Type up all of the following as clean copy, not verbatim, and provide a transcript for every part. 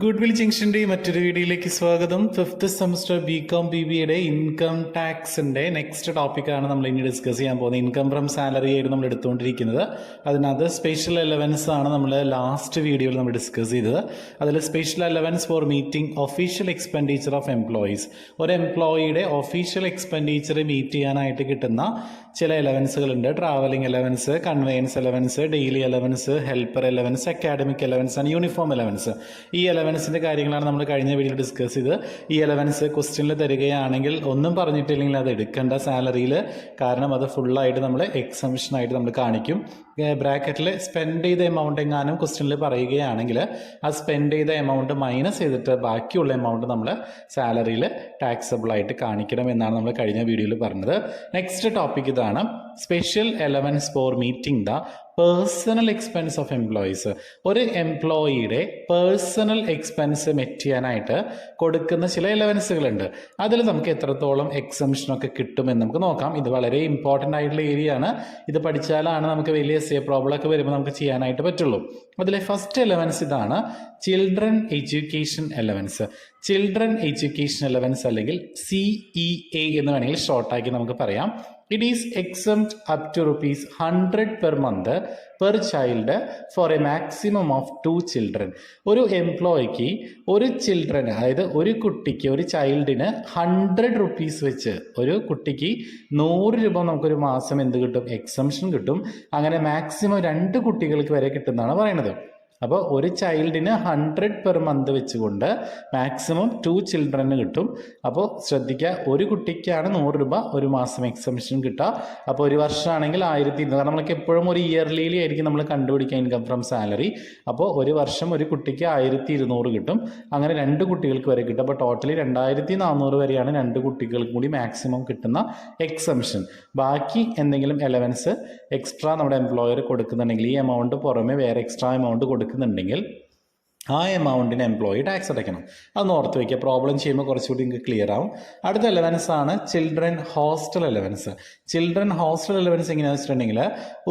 Good will ജംഗ്ഷന്റെ മറ്റൊരു വീഡിയോയിലേക്ക് സ്വാഗതം. Fifth semester BCom BBA income ടാക്സിന്റെ നെക്സ്റ്റ് ടോപ്പിക്കാണ് നമ്മൾ ഇനി ഡിസ്കസ് ചെയ്യാൻ പോകുന്നത്. ഇൻകം ഫ്രം സാലറി ആയിരുന്നു നമ്മൾ എടുത്തുകൊണ്ടിരിക്കുന്നത്. അതിനകത്ത് സ്പെഷ്യൽ അലവൻസ് ആണ് നമ്മൾ ലാസ്റ്റ് വീഡിയോയിൽ നമ്മൾ ഡിസ്കസ് ചെയ്തത്. അതിൽ special allowance for meeting official expenditure of employees, ഒരു എംപ്ലോയിയുടെ ഒഫീഷ്യൽ എക്സ്പെൻഡിച്ചർ മീറ്റ് ചെയ്യാനായിട്ട് കിട്ടുന്ന ചില അലവൻസുകളുണ്ട്. Travelling allowance, conveyance allowance, daily allowance, helper allowance, academic allowance and uniform allowance. ഈ അലവൻസിൻ്റെ കാര്യങ്ങളാണ് നമ്മൾ കഴിഞ്ഞ വീഡിയോയിൽ ഡിസ്കസ് ചെയ്ത്. ഈ അലവൻസ് ക്വസ്റ്റ്യനിൽ തരികയാണെങ്കിൽ ഒന്നും പറഞ്ഞിട്ടില്ലെങ്കിൽ അത് എടുക്കേണ്ട സാലറിയിൽ, കാരണം അത് ഫുള്ളായിട്ട് നമ്മൾ എക്സംഷനായിട്ട് നമ്മൾ കാണിക്കും. ബ്രാക്കറ്റിൽ സ്പെൻഡ് ചെയ്ത എമൗണ്ട് എങ്ങാനും ക്വസ്റ്റ്യനിൽ പറയുകയാണെങ്കിൽ ആ സ്പെൻഡ് ചെയ്ത എമൗണ്ട് മൈനസ് ചെയ്തിട്ട് ബാക്കിയുള്ള എമൗണ്ട് നമ്മൾ സാലറിയിൽ ടാക്സബിൾ ആയിട്ട് കാണിക്കണം എന്നാണ് നമ്മൾ കഴിഞ്ഞ വീഡിയോയിൽ പറഞ്ഞത്. നെക്സ്റ്റ് ടോപ്പിക് ഇതാണ്, special allowance for meeting the personal expense of employees. ഒരു എംപ്ലോയിയുടെ പേഴ്സണൽ എക്സ്പെൻസ് മെറ്റ് ചെയ്യാനായിട്ട് കൊടുക്കുന്ന ചില അലവൻസുകളുണ്ട്. അതിൽ നമുക്ക് എത്രത്തോളം എക്സംഷനൊക്കെ കിട്ടുമെന്ന് നമുക്ക് നോക്കാം. ഇത് വളരെ ഇമ്പോർട്ടൻ്റ് ആയിട്ടുള്ള ഏരിയ ആണ്. ഇത് പഠിച്ചാലാണ് നമുക്ക് വലിയ പ്രോബ്ലം ഒക്കെ വരുമ്പോൾ നമുക്ക് ചെയ്യാനായിട്ട് പറ്റുള്ളൂ. അതിലെ ഫസ്റ്റ് അലവൻസ് ഇതാണ്, children education allowance. Children education allowance അല്ലെങ്കിൽ CEA എന്ന് വേണമെങ്കിൽ ഷോർട്ടാക്കി നമുക്ക് പറയാം. It is exempt up to ₹100 per month per child for a maximum of 2 children. ഒരു എംപ്ലോയിക്ക് ഒരു ചിൽഡ്രന്, അതായത് ഒരു കുട്ടിക്ക്, ഒരു ചൈൽഡിന് ₹100 വെച്ച്, ഒരു കുട്ടിക്ക് ₹100 നമുക്കൊരു മാസം എന്ത് കിട്ടും? എക്സംഷൻ കിട്ടും. അങ്ങനെ മാക്സിമം 2 കുട്ടികൾക്ക് വരെ കിട്ടുന്നതാണ് പറയുന്നത്. അപ്പോൾ ഒരു ചൈൽഡിന് 100 per month വെച്ചുകൊണ്ട് മാക്സിമം 2 ചിൽഡ്രന് കിട്ടും. അപ്പോൾ ശ്രദ്ധിക്കുക, ഒരു കുട്ടിക്കാണ് ₹100 ഒരു മാസം എക്സംഷൻ കിട്ടുക. അപ്പോൾ ഒരു വർഷമാണെങ്കിൽ 1200, കാരണം നമ്മൾക്ക് എപ്പോഴും ഒരു ഇയർലി ആയിരിക്കും നമ്മൾ കണ്ടുപിടിക്കുക ഇൻകം ഫ്രം സാലറി. അപ്പോൾ ഒരു വർഷം ഒരു കുട്ടിക്ക് 1200 കിട്ടും. അങ്ങനെ 2 കുട്ടികൾക്ക് വരെ കിട്ടും. അപ്പോൾ ടോട്ടലി 2400 വരെയാണ് 2 കുട്ടികൾക്ക് കൂടി മാക്സിമം കിട്ടുന്ന എക്സംഷൻ. ബാക്കി എന്തെങ്കിലും എലവൻസ് എക്സ്ട്രാ നമ്മുടെ എംപ്ലോയർ കൊടുക്കുന്നുണ്ടെങ്കിൽ, ഈ എമൗണ്ട് പുറമെ വേറെ എക്സ്ട്രാ എമൗണ്ട് കൊടുക്കുന്നുണ്ടെങ്കിൽ ആ എമൗണ്ടിന് എംപ്ലോയി ടാക്സ് അടയ്ക്കണം. അതൊന്ന് ഓർത്ത് വയ്ക്കുക, പ്രോബ്ലം ചെയ്യുമ്പോൾ കുറച്ചുകൂടി നിങ്ങൾക്ക് ക്ലിയർ ആവും. അടുത്ത അലവൻസ് ആണ് children hostel allowance. Children hostel allowance എങ്ങനെയാണെന്ന് വെച്ചിട്ടുണ്ടെങ്കിൽ,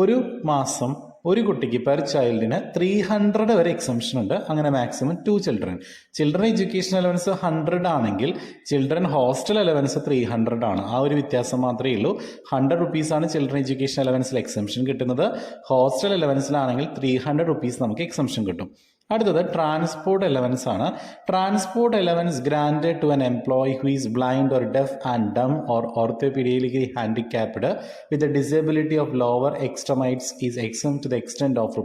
ഒരു മാസം ഒരു കുട്ടിക്ക് പെർ ചൈൽഡിന് 300 വരെ എക്സംഷൻ ഉണ്ട്. അങ്ങനെ maximum 2 children. Children education allowance 100 ആണെങ്കിൽ ചിൽഡ്രൻ ഹോസ്റ്റൽ അലവൻസ് 300 ആണ്. ആ ഒരു വ്യത്യാസം മാത്രമേ ഉള്ളൂ. ₹100 ആണ് ചിൽഡ്രൻ എഡ്യൂക്കേഷൻ അലവൻസിൽ എക്സംഷൻ കിട്ടുന്നത്. ഹോസ്റ്റൽ അലവൻസിലാണെങ്കിൽ ₹300 നമുക്ക് എക്സംഷൻ കിട്ടും. അടുത്തത് ട്രാൻസ്പോർട്ട് അലവൻസ് ആണ്. Transport allowance granted to an employee who is blind or deaf and dumb or orthopedically handicapped with a disability of lower extremities is exempt to the extent of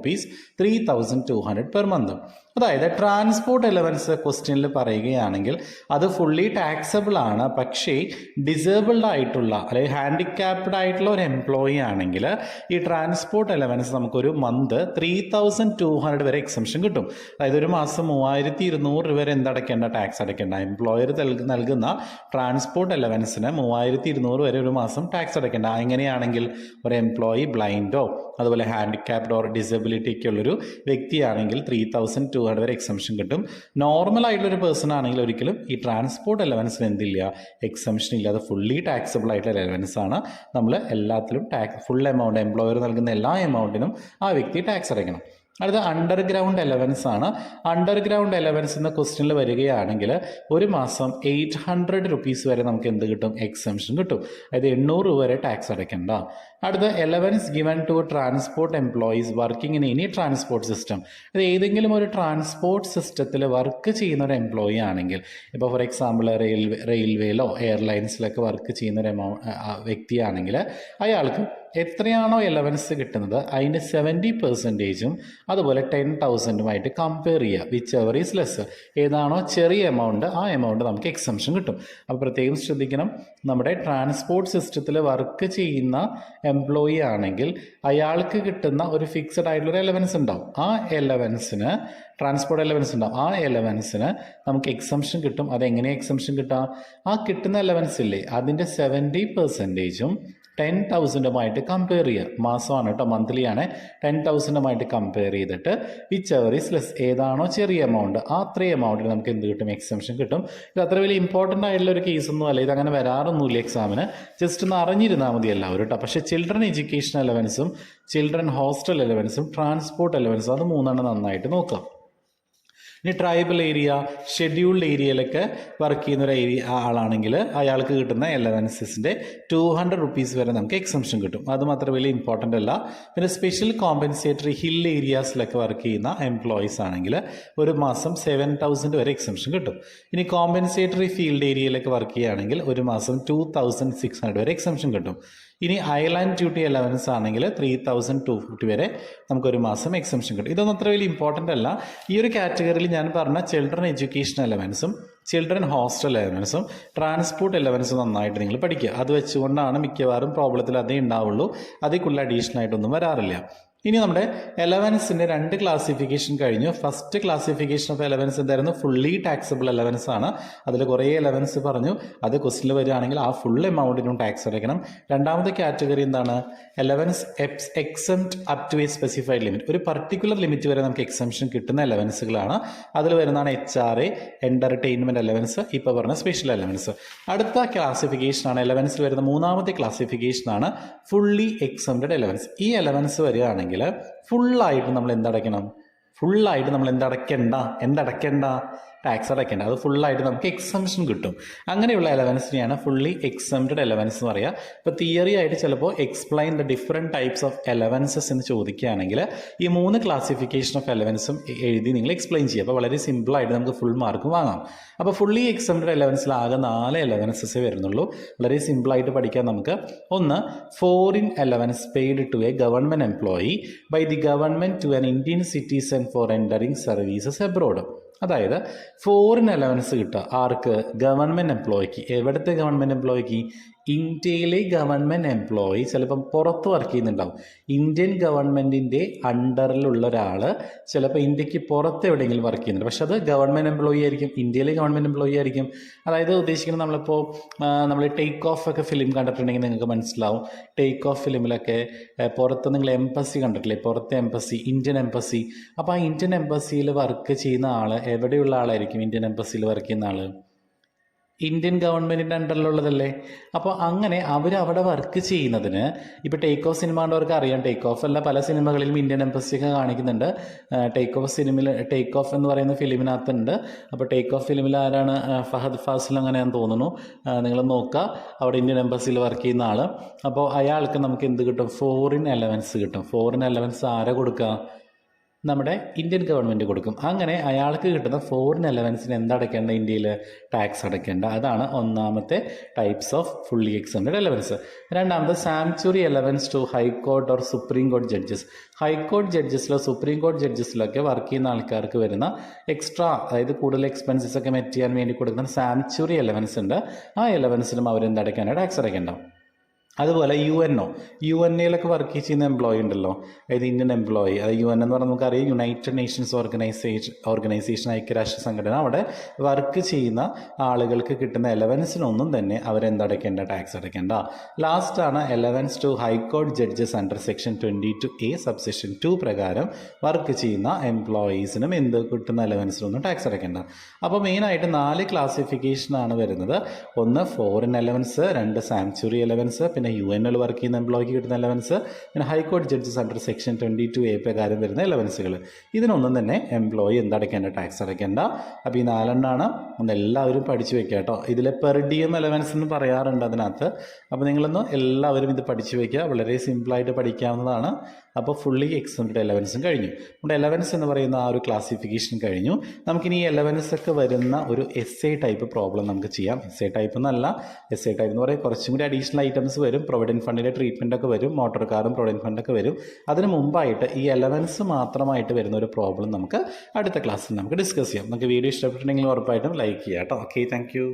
₹3,200 per month. അതായത് transport allowance ക്വസ്റ്റ്യനിൽ പറയുകയാണെങ്കിൽ അത് fully taxable ആണ്. പക്ഷേ disabled ആയിട്ടുള്ള അല്ലെങ്കിൽ handicapped ആയിട്ടുള്ള ഒരു എംപ്ലോയി ആണെങ്കിൽ ഈ ട്രാൻസ്പോർട്ട് അലവൻസ് നമുക്കൊരു മന്ത് 3200 വരെ എക്സംഷൻ കിട്ടും. അതായത് ഒരു മാസം 3200 വരെ എന്തടയ്ക്കേണ്ട? ടാക്സ് അടയ്ക്കേണ്ട. എംപ്ലോയർ നൽകുന്ന ട്രാൻസ്പോർട്ട് അലവൻസിന് 3200 വരെ ഒരു മാസം ടാക്സ് അടയ്ക്കേണ്ട. എങ്ങനെയാണെങ്കിൽ ഒരു എംപ്ലോയി ബ്ലൈൻഡോ അതുപോലെ ഹാൻഡിക്യാപ്ഡ് ഓർ ഡിസബിലിറ്റി ഒക്കെ ഉള്ളൊരു വ്യക്തിയാണെങ്കിൽ 3200 വരെ എക്സംഷൻ കിട്ടും. നോർമൽ ആയിട്ടുള്ളൊരു പേഴ്സൺ ആണെങ്കിൽ ഒരിക്കലും ഈ ട്രാൻസ്പോർട്ട് അലവൻസിന് എന്തില്ല? എക്സംഷൻ ഇല്ലാതെ ഫുള്ളി ടാക്സബിൾ ആയിട്ടുള്ള അലവൻസ് ആണ്. നമ്മൾ എല്ലാത്തിലും ഫുൾ എമൗണ്ട്, എംപ്ലോയർ നൽകുന്ന എല്ലാ എമൗണ്ടിനും ആ വ്യക്തി ടാക്സ് അടയ്ക്കണം. അടുത്ത അണ്ടർഗ്രൗണ്ട് അലവൻസ് ആണ്. അണ്ടർഗ്രൗണ്ട് അലവൻസ് എന്ന ക്വസ്റ്റ്യനിൽ വരികയാണെങ്കിൽ ഒരു മാസം ₹800 വരെ നമുക്ക് എന്ത് കിട്ടും? എക്സംഷൻ കിട്ടും. അതായത് 800 വരെ ടാക്സ് അടയ്ക്കണ്ട. അടുത്ത allowance given to transport employees working in any transport system. അത് ഏതെങ്കിലും ഒരു ട്രാൻസ്പോർട്ട് സിസ്റ്റത്തിൽ വർക്ക് ചെയ്യുന്ന ഒരു എംപ്ലോയി ആണെങ്കിൽ, ഇപ്പോൾ ഫോർ എക്സാമ്പിൾ റെയിൽവേയിലോ എയർലൈൻസിലൊക്കെ വർക്ക് ചെയ്യുന്ന ഒരു വ്യക്തിയാണെങ്കിൽ അയാൾക്ക് എത്രയാണോ അലവൻസ് കിട്ടുന്നത് അതിൻ്റെ 70%ഉം അതുപോലെ 10,000ഉമായിട്ട് കമ്പയർ ചെയ്യുക. Which ever is less. ഏതാണോ ചെറിയ എമൗണ്ട് ആ എമൗണ്ട് നമുക്ക് എക്സംഷൻ കിട്ടും. അപ്പോൾ പ്രത്യേകം ശ്രദ്ധിക്കണം, നമ്മുടെ ട്രാൻസ്പോർട്ട് സിസ്റ്റത്തിൽ വർക്ക് ചെയ്യുന്ന എംപ്ലോയി ആണെങ്കിൽ അയാൾക്ക് കിട്ടുന്ന ഒരു ഫിക്സഡ് ആയിട്ടുള്ളൊരു അലവൻസ് ഉണ്ടാവും. ആ അലവൻസിന് ട്രാൻസ്പോർട്ട് അലവൻസ് ഉണ്ടാവും. ആ അലവൻസിന് നമുക്ക് എക്സംഷൻ കിട്ടും. അതെങ്ങനെയാണ് എക്സംഷൻ കിട്ടുക? ആ കിട്ടുന്ന അലവൻസ് ഇല്ലേ അതിൻ്റെ 70%ഉം 10,000ഉമായിട്ട് കമ്പയർ ചെയ്യുക. മാസമാണ് കേട്ടോ, മന്ത്ലി ആണ്. 10,000ഉമായിട്ട് കമ്പയർ ചെയ്തിട്ട് വിച്ച് എവർ ഈസ് ലെസ്, ഏതാണോ ചെറിയ എമൗണ്ട് ആ അത്രയും എമൗണ്ടിൽ നമുക്ക് എന്ത് കിട്ടും? എക്സംഷൻ കിട്ടും. ഇത് അത്ര വലിയ ഇമ്പോർട്ടൻ്റ് ആയിട്ടുള്ള ഒരു കേസൊന്നും അല്ല. ഇതങ്ങനെ വരാറൊന്നുമില്ല എക്സാമിന്. ജസ്റ്റ് ഒന്ന് അറിഞ്ഞിരുന്നാൽ മതി എല്ലാവരും കേട്ടോ. പക്ഷേ ചിൽഡ്രൻ എഡ്യൂക്കേഷൻ അലവൻസും ചിൽഡ്രൻ ഹോസ്റ്റൽ അലവൻസും ട്രാൻസ്പോർട്ട് അലവൻസും അത് 3 നന്നായിട്ട് നോക്കാം. ഇനി ട്രൈബൽ ഏരിയ, ഷെഡ്യൂൾഡ് ഏരിയയിലൊക്കെ വർക്ക് ചെയ്യുന്ന ഒരു ആളാണെങ്കിൽ അയാൾക്ക് കിട്ടുന്ന അലവൻസസിൻ്റെ 200 റുപ്പീസ് വരെ നമുക്ക് എക്സംഷൻ കിട്ടും. അത് മാത്രം വലിയ ഇമ്പോർട്ടൻ്റ് അല്ല. പിന്നെ സ്പെഷ്യൽ കോമ്പൻസേറ്ററി ഹിൽ ഏരിയാസിലൊക്കെ വർക്ക് ചെയ്യുന്ന എംപ്ലോയീസ് ആണെങ്കിൽ ഒരു മാസം 7,000 വരെ എക്സംഷൻ കിട്ടും. ഇനി കോമ്പൻസേറ്ററി ഫീൽഡ് ഏരിയയിലൊക്കെ വർക്ക് ചെയ്യുകയാണെങ്കിൽ ഒരു മാസം 2,600 വരെ എക്സംഷൻ കിട്ടും. ഇനി ഐലാൻഡ് ഡ്യൂട്ടി അലവൻസ് ആണെങ്കിൽ 3,250 വരെ നമുക്കൊരു മാസം എക്സംഷൻ കിട്ടും. ഇതൊന്നും അത്ര വലിയ ഇമ്പോർട്ടൻ്റ് അല്ല. ഈ ഒരു കാറ്റഗറിയിൽ ഞാൻ പറഞ്ഞ ചിൽഡ്രൻ എഡ്യൂക്കേഷൻ അലവൻസും ചിൽഡ്രൻ ഹോസ്റ്റൽ അലവൻസും ട്രാൻസ്പോർട്ട് അലവൻസും നന്നായിട്ട് നിങ്ങൾ പഠിക്കുക. അത് വെച്ചുകൊണ്ടാണ് മിക്കവാറും പ്രോബ്ലത്തിൽ അതേ ഉണ്ടാവുള്ളൂ. അതിൽ കൂടുതൽ അഡീഷണൽ ആയിട്ടൊന്നും വരാറില്ല. ഇനി നമ്മുടെ അലവൻസിൻ്റെ 2 ക്ലാസിഫിക്കേഷൻ കഴിഞ്ഞു. ഫസ്റ്റ് ക്ലാസിഫിക്കേഷൻ ഓഫ് അലവൻസ് എന്തായിരുന്നു? ഫുള്ളി ടാക്സബിൾ അലവൻസ് ആണ്. അതിൽ കുറേ അലവൻസ് പറഞ്ഞു. അത് ക്വസ്റ്റിൽ വരികയാണെങ്കിൽ ആ ഫുൾ എമൗണ്ടിനും ടാക്സ് അടയ്ക്കണം. രണ്ടാമത്തെ കാറ്റഗറി എന്താണ്? Allowance exempt up to a specified limit. ഒരു പർട്ടിക്കുലർ ലിമിറ്റ് വരെ നമുക്ക് എക്സംഷൻ കിട്ടുന്ന അലവൻസുകളാണ്. അതിൽ വരുന്നതാണ് HRA, എൻ്റർടൈൻമെൻറ്റ് അലവൻസ്, ഇപ്പോൾ പറഞ്ഞ സ്പെഷ്യൽ അലവൻസ്. അടുത്ത ക്ലാസിഫിക്കേഷനാണ് അലവൻസിൽ വരുന്ന മൂന്നാമത്തെ ക്ലാസിഫിക്കേഷനാണ് ഫുള്ളി എക്സംപ്റ്റഡ് അലവൻസ്. ഈ അലവൻസ് വരികയാണെങ്കിൽ ഫുള്ളായിട്ട് നമ്മൾ എന്തടയ്ക്കണം? ഫുള്ളായിട്ട് നമ്മൾ എന്തടയ്ക്കേണ്ട ടാക്സ് അടയ്ക്കേണ്ട. അത് ഫുള്ളായിട്ട് നമുക്ക് എക്സംഷൻ കിട്ടും. അങ്ങനെയുള്ള അലവൻസിനെയാണ് ഫുള്ളി എക്സംപ്റ്റഡ് അലവൻസ് എന്ന് പറയുക. ഇപ്പോൾ തിയറി ആയിട്ട് ചിലപ്പോൾ explain the different types of allowances എന്ന് ചോദിക്കുകയാണെങ്കിൽ ഈ 3 ക്ലാസിഫിക്കേഷൻ ഓഫ് അലവൻസും എഴുതി നിങ്ങൾ എക്സ്പ്ലെയിൻ ചെയ്യുക. അപ്പോൾ വളരെ സിമ്പിളായിട്ട് നമുക്ക് ഫുൾ മാർക്ക് വാങ്ങാം. അപ്പോൾ ഫുള്ളി എക്സംപ്റ്റഡ് അലവൻസിൽ ആകെ 4 അലവൻസസേ വരുന്നുള്ളൂ. വളരെ സിമ്പിളായിട്ട് പഠിക്കാൻ നമുക്ക്. ഒന്ന്, foreign allowance paid to a government employee by the government to an Indian citizen for entering services abroad. അതായത് ഫോറിൻ അലവൻസ് കിട്ടുക ആർക്ക്? ഗവൺമെൻറ് എംപ്ലോയിക്ക്. എവിടുത്തെ ഗവൺമെൻറ് എംപ്ലോയിക്ക്? ഇന്ത്യയിലെ ഗവൺമെൻറ് എംപ്ലോയി ചിലപ്പം പുറത്ത് വർക്ക് ചെയ്യുന്നുണ്ടാവും. ഇന്ത്യൻ ഗവൺമെൻറ്റിൻ്റെ അണ്ടറിലുള്ള ഒരാൾ ചിലപ്പോൾ ഇന്ത്യക്ക് പുറത്ത് എവിടെയെങ്കിലും വർക്ക് ചെയ്യുന്നുണ്ട്. പക്ഷെ അത് ഗവൺമെൻറ് എംപ്ലോയി ആയിരിക്കും, ഇന്ത്യയിലെ ഗവൺമെൻറ് എംപ്ലോയി ആയിരിക്കും. അതായത് ഉദ്ദേശിക്കുന്നത് നമ്മൾ ടേക്ക് ഓഫ് ഒക്കെ ഫിലിം കണ്ടിട്ടുണ്ടെങ്കിൽ നിങ്ങൾക്ക് മനസ്സിലാവും. ടേക്ക് ഓഫ് ഫിലിമിലൊക്കെ പുറത്ത് നിങ്ങൾ എംബസി കണ്ടിട്ടില്ലേ? പുറത്തെ എംബസി, ഇന്ത്യൻ എംബസി. അപ്പോൾ ആ ഇന്ത്യൻ എംബസിയിൽ വർക്ക് ചെയ്യുന്ന ആൾ എവിടെയുള്ള ആളായിരിക്കും? ഇന്ത്യൻ എംബസിയിൽ വർക്ക് ചെയ്യുന്ന ആൾ ഇന്ത്യൻ ഗവൺമെൻറ്റിൻ്റെ അണ്ടറിലുള്ളതല്ലേ. അപ്പോൾ അങ്ങനെ അവിടെ വർക്ക് ചെയ്യുന്നതിന് ഇപ്പോൾ ടേക്ക് ഓഫ് സിനിമ കണ്ടവർക്ക് അറിയാം. ടേക്ക് ഓഫ് അല്ല, പല സിനിമകളിലും ഇന്ത്യൻ എംബസിയൊക്കെ കാണിക്കുന്നുണ്ട്. ടേക്ക് ഓഫ് എന്ന് പറയുന്ന ഫിലിമിനകത്തുണ്ട്. അപ്പോൾ ടേക്ക് ഓഫ് ഫിലിമിൽ ആരാണ്? ഫഹദ് ഫാസിൽ അങ്ങനെയാണെന്ന് തോന്നുന്നു. നിങ്ങൾ നോക്കുക, അവിടെ ഇന്ത്യൻ എംബസിയിൽ വർക്ക് ചെയ്യുന്ന ആൾ. അപ്പോൾ അയാൾക്ക് നമുക്ക് എന്ത് കിട്ടും? ഫോറിൻ അലവൻസ് കിട്ടും. ഫോറിൻ അലവൻസ് ആരെ കൊടുക്കുക? നമ്മുടെ ഇന്ത്യൻ ഗവൺമെൻറ് കൊടുക്കും. അങ്ങനെ അയാൾക്ക് കിട്ടുന്ന ഫോറിൻ അലവൻസിന് എന്തടയ്ക്കേണ്ട? ഇന്ത്യയിൽ ടാക്സ് അടയ്ക്കേണ്ട. അതാണ് ഒന്നാമത്തെ types of fully exempted allowance. രണ്ടാമത് sumptuary allowance to high court or supreme കോടതി ജഡ്ജസ്. ഹൈക്കോർട്ട് ജഡ്ജസിലോ സുപ്രീം കോടതി ജഡ്ജസിലൊക്കെ വർക്ക് ചെയ്യുന്ന ആൾക്കാർക്ക് വരുന്ന എക്സ്ട്രാ, അതായത് കൂടുതൽ എക്സ്പെൻസസ് ഒക്കെ മെറ്റ് ചെയ്യാൻ വേണ്ടി കൊടുക്കുന്ന സാങ്ച്വറി അലവൻസ് ഉണ്ട്. ആ അലവൻസിനും അവരെന്തടയ്ക്കാനാണ്? ടാക്സ് അടയ്ക്കേണ്ട. അതുപോലെ യു എൻ എയിലൊക്കെ വർക്ക് ചെയ്യുന്ന എംപ്ലോയി ഉണ്ടല്ലോ, അതായത് ഇന്ത്യൻ എംപ്ലോയി. അത് UN എന്ന് പറഞ്ഞാൽ നമുക്കറിയാം, യുണൈറ്റഡ് നേഷൻസ് ഓർഗനൈസേഷൻ ഐക്യരാഷ്ട്ര സംഘടന. അവിടെ വർക്ക് ചെയ്യുന്ന ആളുകൾക്ക് കിട്ടുന്ന അലവൻസിനൊന്നും തന്നെ അവരെന്തടയ്ക്കേണ്ട? ടാക്സ് അടയ്ക്കേണ്ട. ലാസ്റ്റാണ് allowance to high court judges under section 22A subsection 2 പ്രകാരം വർക്ക് ചെയ്യുന്ന എംപ്ലോയീസിനും എന്ത് കിട്ടുന്ന അലവൻസിനൊന്നും ടാക്സ് അടയ്ക്കേണ്ട. അപ്പോൾ മെയിനായിട്ട് 4 ക്ലാസിഫിക്കേഷനാണ് വരുന്നത്. ഒന്ന് ഫോറിൻ അലവൻസ്, 2 സാങ്ച്വറി അലവൻസ്, പിന്നെ UN വർക്ക് ചെയ്യുന്ന എംപ്ലോയിക്ക് കിട്ടുന്ന അലവൻസ്, പിന്നെ ഹൈക്കോടതി ജഡ്ജസ് അണ്ടർ സെക്ഷൻ 22A പ്രകാരം വരുന്ന അലവൻസുകൾ. ഇതിനൊന്നും തന്നെ എംപ്ലോയി എന്തടയ്ക്കേണ്ട? ടാക്സ് അടയ്ക്കേണ്ട. അപ്പോൾ ഈ 4 ഒന്ന് എല്ലാവരും പഠിച്ചു വെക്കുക കേട്ടോ. ഇതിൽ പെർ ഡിയം അലവൻസ് എന്ന് പറയാറുണ്ട് അതിനകത്ത്. അപ്പോൾ നിങ്ങളൊന്ന് എല്ലാവരും ഇത് പഠിച്ചു വയ്ക്കുക. വളരെ സിമ്പിളായിട്ട് പഠിക്കാവുന്നതാണ്. അപ്പോൾ ഫുള്ളി എക്സംപ്റ്റഡ് അലവൻസും കഴിഞ്ഞു. നമ്മുടെ അലവൻസ് എന്ന് പറയുന്ന ആ ഒരു ക്ലാസിഫിക്കേഷൻ കഴിഞ്ഞു. നമുക്കിനി ഈ അലവൻസ് ഒക്കെ വരുന്ന ഒരു essay ടൈപ്പ് പ്രോബ്ലം നമുക്ക് ചെയ്യാം. essay ടൈപ്പ് എന്നല്ല, essay ടൈപ്പ് എന്ന് പറയുന്നത് കുറച്ചും കൂടി അഡീഷണൽ ഐറ്റംസ് വരും. പ്രൊവിഡൻറ്റ് ഫണ്ടിൻ്റെ ട്രീറ്റ്മെൻ്റ് ഒക്കെ വരും, മോട്ടോർ കാറും പ്രൊവിഡൻറ്റ് ഫണ്ടൊക്കെ വരും. അതിന് മുമ്പായിട്ട് ഈ അലവൻസ് മാത്രമായിട്ട് വരുന്ന ഒരു പ്രോബ്ലം നമുക്ക് അടുത്ത ക്ലാസ്സിൽ നമുക്ക് ഡിസ്കസ് ചെയ്യാം. നമുക്ക് വീഡിയോ ഇഷ്ടപ്പെട്ടിട്ടുണ്ടെങ്കിൽ ഉറപ്പായിട്ടും ലൈക്ക് ചെയ്യാം കേട്ടോ. Okay, thank you.